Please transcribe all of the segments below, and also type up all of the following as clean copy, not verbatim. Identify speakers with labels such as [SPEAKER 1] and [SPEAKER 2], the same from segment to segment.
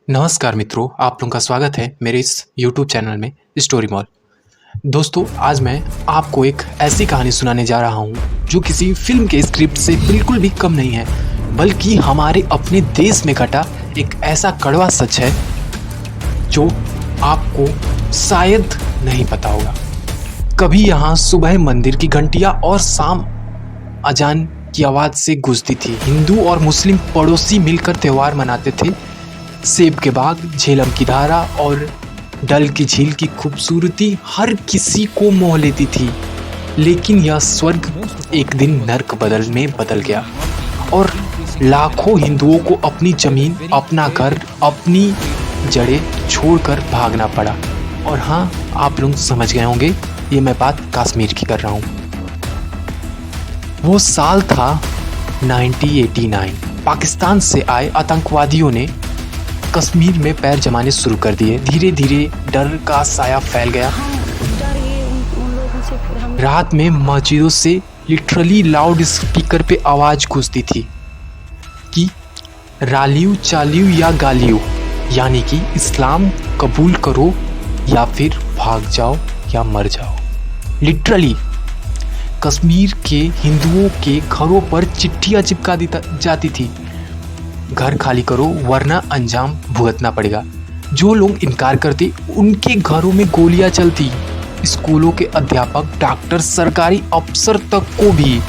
[SPEAKER 1] नमस्कार मित्रों, आप लोगों का स्वागत है मेरे इस YouTube चैनल में स्टोरी मॉल। दोस्तों, आज मैं आपको एक ऐसी कहानी सुनाने जा रहा हूँ जो किसी फिल्म के स्क्रिप्ट से बिल्कुल भी कम नहीं है, बल्कि हमारे अपने देश में घटा एक ऐसा कड़वा सच है जो आपको शायद नहीं पता होगा। कभी यहाँ सुबह मंदिर की घंटियाँ और शाम अजान की आवाज़ से गूंजती थी। हिंदू और मुस्लिम पड़ोसी मिलकर त्यौहार मनाते थे। सेब के बाग, झेलम की धारा और डल की झील की खूबसूरती हर किसी को मोह लेती थी। लेकिन यह स्वर्ग एक दिन नर्क में बदल गया और लाखों हिंदुओं को अपनी जमीन, अपना घर, अपनी जड़ें छोड़कर भागना पड़ा। और हाँ, आप लोग समझ गए होंगे, ये मैं बात कश्मीर की कर रहा हूँ। वो साल था 1989। पाकिस्तान से आए आतंकवादियों ने कश्मीर में पैर जमाने शुरू कर दिए। धीरे धीरे डर का साया फैल गया। रात में मस्जिदों से लिटरली लाउड स्पीकर पे आवाज गूंजती थी कि रालियू चालियू या गालियू, यानी कि इस्लाम कबूल करो या फिर भाग जाओ या मर जाओ। लिटरली कश्मीर के हिंदुओं के घरों पर चिट्ठियां चिपका दी जाती थी, घर खाली करो वरना अंजाम भुगतना पड़ेगा। जो लोग इनकार करते उनके घरों में गोलियां चलती। स्कूलों के अध्यापक, डॉक्टर, सरकारी अफसर तक को भी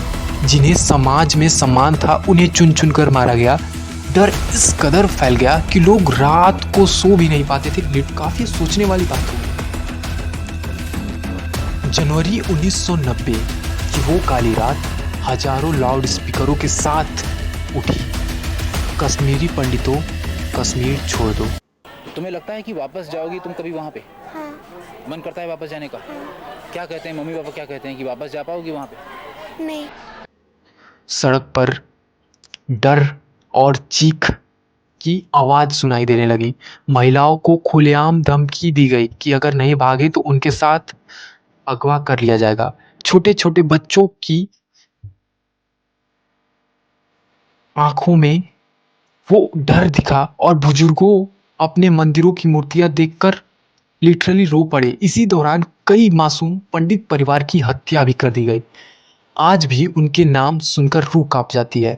[SPEAKER 1] जिन्हें समाज में सम्मान था, उन्हें चुन चुन कर मारा गया। डर इस कदर फैल गया कि लोग रात को सो भी नहीं पाते थे। काफी सोचने वाली बात है। जनवरी 1990 की वो काली रात हजारों लाउड स्पीकरों के साथ उठी। कश्मीरी पंडितों, कश्मीर छोड़ दो।
[SPEAKER 2] तुम्हें लगता है कि वापस जाओगी तुम कभी वहाँ पे?
[SPEAKER 3] हाँ।
[SPEAKER 2] मन करता है वापस जाने का?
[SPEAKER 3] हाँ।
[SPEAKER 2] क्या कहते हैं मम्मी पापा, क्या कहते हैं कि वापस जा पाओगी वहाँ पे?
[SPEAKER 3] नहीं।
[SPEAKER 1] सड़क पर डर और चीख की आवाज सुनाई देने लगी। महिलाओं को खुलेआम धमकी दी गई कि अगर नहीं भागे तो उनके साथ अगवा कर लिया जाएगा। छोटे छोटे बच्चों की आंखों में वो डर दिखा और बुजुर्गों अपने मंदिरों की मूर्तियां देखकर लिटरली रो पड़े। इसी दौरान कई मासूम पंडित परिवार की हत्या भी कर दी गई। आज भी उनके नाम सुनकर रूह कांप जाती है।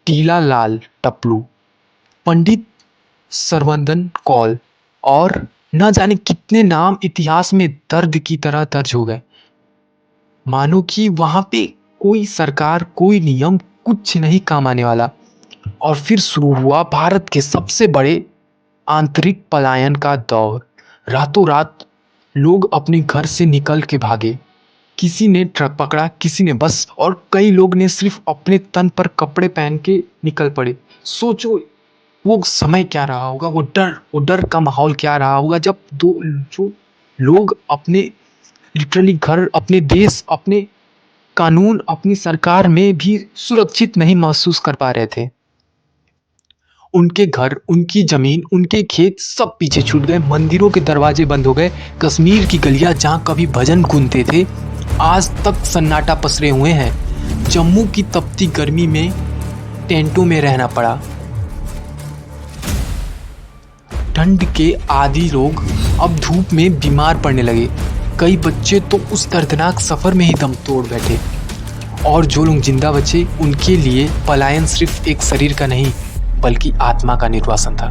[SPEAKER 1] टीला लाल टपलू, पंडित सरवंदन कौल और न जाने कितने नाम इतिहास में दर्द की तरह दर्ज हो गए। मानो कि वहां पे कोई सरकार, कोई नियम कुछ नहीं काम आने वाला। और फिर शुरू हुआ भारत के सबसे बड़े आंतरिक पलायन का दौर। रातों रात लोग अपने घर से निकल के भागे। किसी ने ट्रक पकड़ा, किसी ने बस, और कई लोग ने सिर्फ अपने तन पर कपड़े पहन के निकल पड़े। सोचो वो समय क्या रहा होगा, वो डर का माहौल क्या रहा होगा जब जो लोग अपने लिटरली घर, अपने देश, अपने कानून, अपनी सरकार में भी सुरक्षित नहीं महसूस कर पा रहे थे। उनके घर, उनकी जमीन, उनके खेत सब पीछे छूट गए। मंदिरों के दरवाजे बंद हो गए। कश्मीर की गलियां जहां कभी भजन गूंजते थे, आज तक सन्नाटा पसरे हुए हैं। जम्मू की तपती गर्मी में टेंटों में रहना पड़ा। ठंड के आदी लोग अब धूप में बीमार पड़ने लगे। कई बच्चे तो उस दर्दनाक सफर में ही दम तोड़ बैठे। और जो लोग जिंदा बचे, उनके लिए पलायन सिर्फ एक शरीर का नहीं बल्कि आत्मा का निर्वासन था।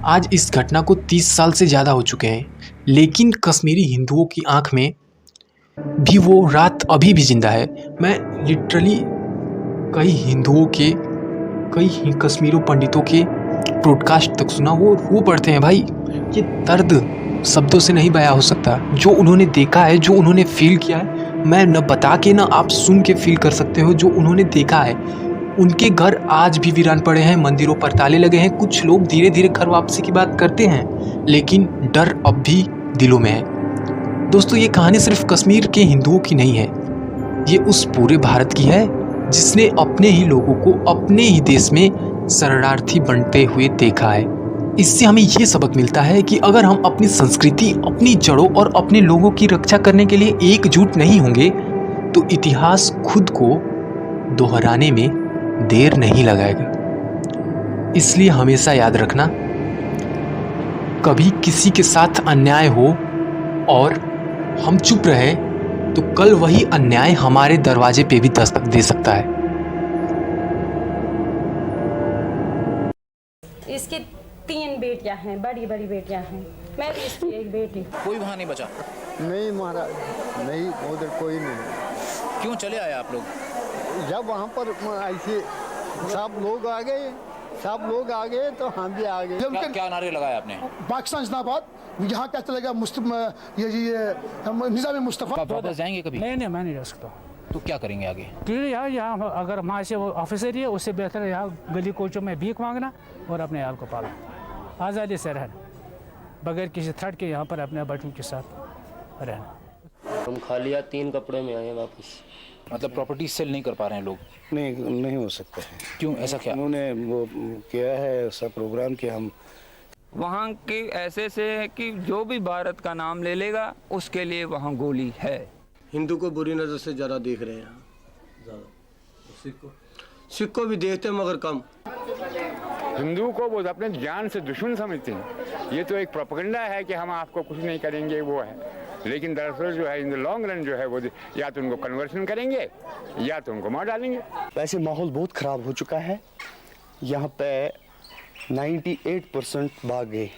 [SPEAKER 1] आज इस घटना को 30 साल से ज्यादा हो चुके हैं, लेकिन कश्मीरी हिंदुओं की आंख में भी वो रात अभी भी जिंदा है। मैं लिटरली कई हिंदुओं के, कई कश्मीरों पंडितों के ब्रॉडकास्ट तक सुना। वो पढ़ते हैं, भाई ये दर्द शब्दों से नहीं बयां हो सकता। जो उन्होंने देखा है, जो उन्होंने फील किया है, मैं न बता के ना आप सुन के फील कर सकते हो। जो उन्होंने देखा है, उनके घर आज भी वीरान पड़े हैं, मंदिरों पर ताले लगे हैं। कुछ लोग धीरे धीरे घर वापसी की बात करते हैं, लेकिन डर अब भी दिलों में है। दोस्तों, ये कहानी सिर्फ कश्मीर के हिंदुओं की नहीं है, ये उस पूरे भारत की है जिसने अपने ही लोगों को अपने ही देश में शरणार्थी बनते हुए देखा है। इससे हमें ये सबक मिलता है कि अगर हम अपनी संस्कृति, अपनी जड़ों और अपने लोगों की रक्षा करने के लिए एकजुट नहीं होंगे, तो इतिहास खुद को दोहराने में देर नहीं लगाएगा। इसलिए हमेशा याद रखना, कभी किसी के साथ अन्याय हो और हम चुप रहे तो कल वही अन्याय हमारे दरवाजे पे भी दस्तक दे सकता है।
[SPEAKER 3] इसकी 3 बेटियां हैं, बड़ी बड़ी बेटियां हैं, मैं भी इसकी एक बेटी।
[SPEAKER 2] कोई वहाँ नहीं बचा?
[SPEAKER 4] नहीं महाराज, नहीं, उधर कोई नहीं।
[SPEAKER 2] क्यों चले आए आप लोग?
[SPEAKER 4] जब वहाँ पर ऐसे सब लोग आ गए, तो हम भी आ गए।
[SPEAKER 2] क्या नारे लगाए आपने?
[SPEAKER 5] पाकिस्तान जिंदाबाद, यहाँ क्या चलेगा, ये निज़ाम मुस्तफ़ा।
[SPEAKER 2] आप वापस जाएंगे कभी?
[SPEAKER 6] नहीं, मैं नहीं रह सकता।
[SPEAKER 2] तो क्या करेंगे आगे?
[SPEAKER 6] क्योंकि यहाँ अगर वहाँ से वो ऑफिसर ही है, उससे बेहतर है यहाँ गली कोचों में भीख मांगना और अपने आप को पालना, आज़ादी से रहना, बगैर किसी थ्रेट के यहाँ पर अपने बच्चों के साथ रहना।
[SPEAKER 7] हम खालिया 3 कपड़े में आए वापस।
[SPEAKER 2] मतलब प्रॉपर्टी सेल नहीं कर पा रहे हैं लोग?
[SPEAKER 8] नहीं हो सकता है।
[SPEAKER 2] क्यों, ऐसा क्या?
[SPEAKER 8] उन्होंने वो किया है ऐसा प्रोग्राम कि हम
[SPEAKER 9] वहाँ के ऐसे से है कि जो भी भारत का नाम ले लेगा उसके लिए वहाँ गोली है।
[SPEAKER 10] हिंदू को बुरी नज़र से ज़्यादा देख रहे हैं, ज़्यादा। सिख को भी देखते हैं मगर कम।
[SPEAKER 11] हिंदू को वो अपने जान से दुश्मन समझते हैं। ये तो एक प्रोपेगेंडा है कि हम आपको कुछ नहीं करेंगे, वो है, लेकिन दरअसल जो है इन द लॉन्ग रन जो है वो या तो उनको कन्वर्शन करेंगे या तो उनको मार डालेंगे।
[SPEAKER 12] वैसे माहौल बहुत ख़राब हो चुका है, यहाँ पे 98% भाग गए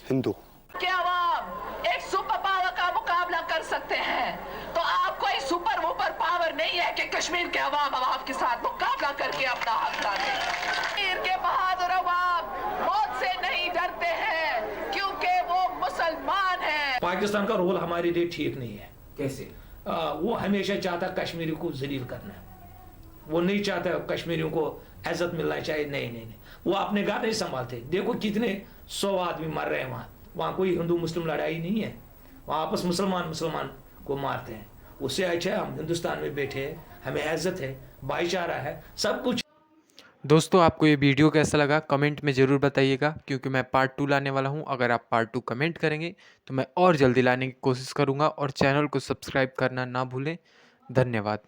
[SPEAKER 12] हिंदू।
[SPEAKER 13] क्या आवाम एक सुपर पावर का मुकाबला कर सकते हैं, तो आप कोई सुपर वुपर पावर नहीं है कि कश्मीर के अवाम आपके साथ मुकाबला करके अपना हक लाने। कश्मीर के बहादुर अवाम मौत से नहीं डरते हैं क्योंकि वो मुसलमान हैं।
[SPEAKER 14] पाकिस्तान का रोल हमारे लिए ठीक नहीं है। कैसे? वो हमेशा चाहता कश्मीरी को जलील करना, वो नहीं चाहता कश्मीरियों को इज्जत मिलना चाहिए। नहीं, वो अपने घर नहीं संभालते। देखो कितने 100 आदमी मर रहे हैं वहाँ कोई हिंदू मुस्लिम लड़ाई नहीं है, वहाँ आपस मुसलमान को मारते हैं। उससे अच्छा हम हिंदुस्तान में बैठे हैं, हमें इज्जत है, भाईचारा है, सब कुछ।
[SPEAKER 1] दोस्तों, आपको ये वीडियो कैसा लगा कमेंट में ज़रूर बताइएगा, क्योंकि मैं पार्ट 2 लाने वाला हूँ। अगर आप पार्ट 2 कमेंट करेंगे तो मैं और जल्दी लाने की कोशिश करूँगा, और चैनल को सब्सक्राइब करना ना भूलें। धन्यवाद।